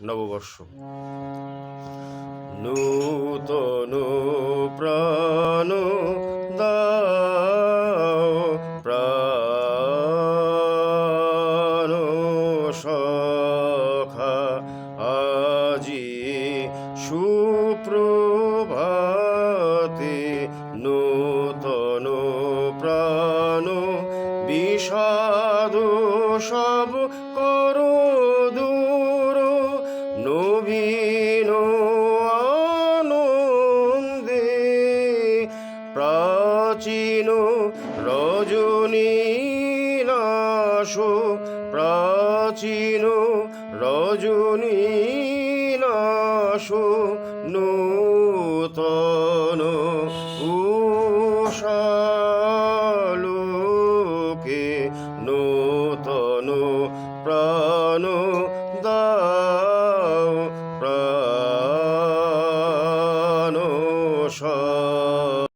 নববর্ষ। নূতন প্রাণ দাও, প্রাণ সখা আজি সুপ্রভাতে। নূতন প্রাণ বিষাদ সব করো দূর, নবীন আনন্দে প্রাচীন রজনী নাশ, প্রাচীন রজনী নাশ। নূতন